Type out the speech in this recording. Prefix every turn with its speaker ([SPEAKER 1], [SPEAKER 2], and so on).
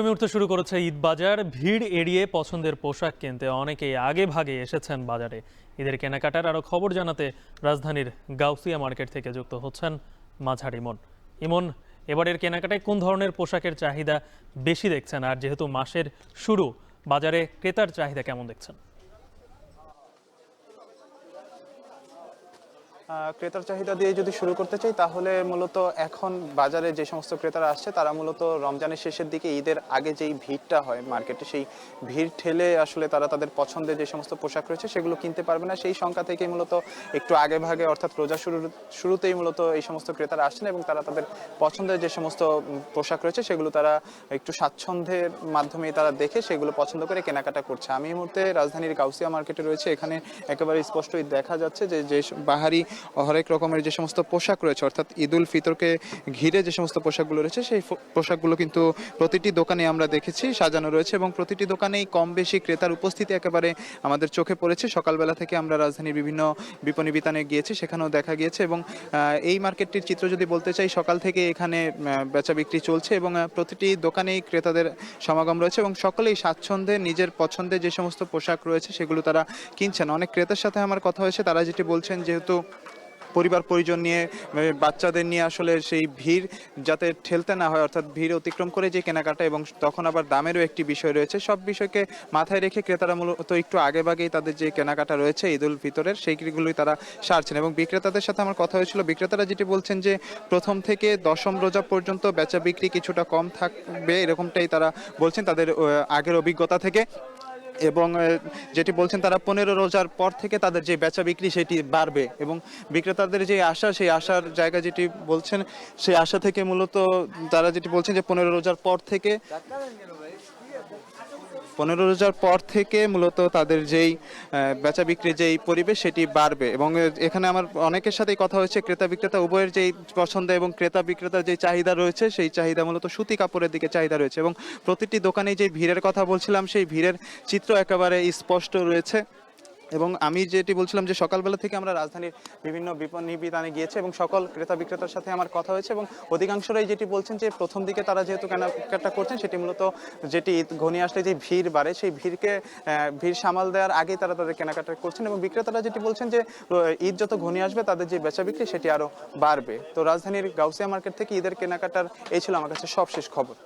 [SPEAKER 1] মুহূর্তে শুরু করেছে ঈদ বাজার। ভিড় এড়িয়ে পছন্দের পোশাক কিনতে অনেকেই আগে ভাগে এসেছেন বাজারে। ঈদের কেনাকাটার আরো খবর জানাতে রাজধানীর গাউসিয়া মার্কেট থেকে যুক্ত হচ্ছেন মাঝার ইমন। ইমন, এবারের কেনাকাটায় কোন ধরনের পোশাকের চাহিদা বেশি দেখছেন, আর যেহেতু মাসের শুরু, বাজারে ক্রেতার চাহিদা কেমন দেখছেন?
[SPEAKER 2] ক্রেতার চাহিদা দিয়ে যদি শুরু করতে চাই তাহলে মূলত এখন বাজারে যে সমস্ত ক্রেতারা আসছে তারা মূলত রমজানের শেষের দিকে ঈদের আগে যেই ভিড়টা হয় মার্কেটে, সেই ভিড় ঠেলে আসলে তারা তাদের পছন্দের যে সমস্ত পোশাক রয়েছে সেগুলো কিনতে পারবে না। সেই সংখ্যা থেকে মূলত একটু আগে ভাগে অর্থাৎ রোজা শুরুতেই মূলত এই সমস্ত ক্রেতারা আসছেন এবং তারা তাদের পছন্দের যে সমস্ত পোশাক রয়েছে সেগুলো তারা একটু স্বাচ্ছন্দ্যের মাধ্যমে তারা দেখে সেগুলো পছন্দ করে কেনাকাটা করছে। আমি এই মুহূর্তে রাজধানীর গাউসিয়া মার্কেটে রয়েছে। এখানে একেবারে স্পষ্টই দেখা যাচ্ছে যে যে বাহারি হরেক রকমের যে সমস্ত পোশাক রয়েছে, অর্থাৎ ঈদ উল ফিতরকে ঘিরে যে সমস্ত পোশাকগুলো রয়েছে সেই পোশাকগুলো কিন্তু প্রতিটি দোকানে আমরা দেখেছি সাজানো রয়েছে এবং প্রতিটি দোকানেই কম বেশি ক্রেতার উপস্থিতি একেবারে আমাদের চোখে পড়েছে। সকালবেলা থেকে আমরা রাজধানীর বিভিন্ন বিপণী বিতানে গিয়েছি, সেখানেও দেখা গিয়েছে এবং এই মার্কেটটির চিত্র যদি বলতে চাই, সকাল থেকে এখানে বেচা বিক্রি চলছে এবং প্রতিটি দোকানেই ক্রেতাদের সমাগম রয়েছে এবং সকলেই স্বাচ্ছন্দ্যে নিজের পছন্দের যে সমস্ত পোশাক রয়েছে সেগুলো তারা কিনছেন। অনেক ক্রেতার সাথে আমার কথা হয়েছে, তারা যেটি বলছেন যেহেতু পরিবার পরিজন নিয়ে বাচ্চাদের নিয়ে আসলে সেই ভিড় যাতে ঠেলতে না হয়, অর্থাৎ ভিড় অতিক্রম করে যে কেনাকাটা, এবং তখন আবার দামেরও একটি বিষয় রয়েছে, সব বিষয়কে মাথায় রেখে ক্রেতারা মূলত একটু আগেভাগেই তাদের যে কেনাকাটা রয়েছে ঈদ উল ফিতরের সেইগুলোই তারা সারছেন। এবং বিক্রেতাদের সাথে আমার কথা হয়েছিল, বিক্রেতারা যেটি বলছেন যে প্রথম থেকে দশম রোজা পর্যন্ত বেচা বিক্রি কিছুটা কম থাকবে, এরকমটাই তারা বলছেন তাদের আগের অভিজ্ঞতা থেকে। এবং যেটি বলছেন তারা 15 রোজার পর থেকে তাদের যে বেচা বিক্রি সেটি বাড়বে এবং বিক্রেতাদের যে আশা, সেই আশার জায়গা যেটি বলছেন, সেই আশা থেকে মূলত তারা যেটি বলছেন যে 15 রোজার পর থেকে মূলত তাদের যেই বেচা বিক্রির যেই পরিবেশ সেটি বাড়বে। এবং এখানে আমার অনেকের সাথেই কথা হয়েছে, ক্রেতা বিক্রেতা উভয়ের যেই পছন্দ এবং ক্রেতা বিক্রেতার যে চাহিদা রয়েছে সেই চাহিদা মূলত সুতি কাপড়ের দিকে চাহিদা রয়েছে এবং প্রতিটি দোকানে যে ভিড়ের কথা বলছিলাম সেই ভিড়ের চিত্র একেবারে স্পষ্ট রয়েছে। এবং আমি যেটি বলছিলাম যে সকালবেলা থেকে আমরা রাজধানীর বিভিন্ন বিপণী বিতানে গিয়েছি এবং সকল ক্রেতা বিক্রেতার সাথে আমার কথা হয়েছে এবং অধিকাংশরাই যেটি বলছেন যে প্রথম দিকে তারা যেহেতু কেনাকাটা করছেন সেটি মূলত যেটি ঈদ ঘনিয়ে আসলে যে ভিড় বাড়ে সেই ভিড় সামাল দেওয়ার আগেই তারা তাদের কেনাকাটা করছেন এবং বিক্রেতারা যেটি বলছেন যে ঈদ যত ঘনিয়ে আসবে তাদের যে বেচা বিক্রি সেটি আরও বাড়বে। তো রাজধানীর গাউসিয়া মার্কেট থেকে ঈদের কেনাকাটার এই ছিল আমার কাছে সবশেষ খবর।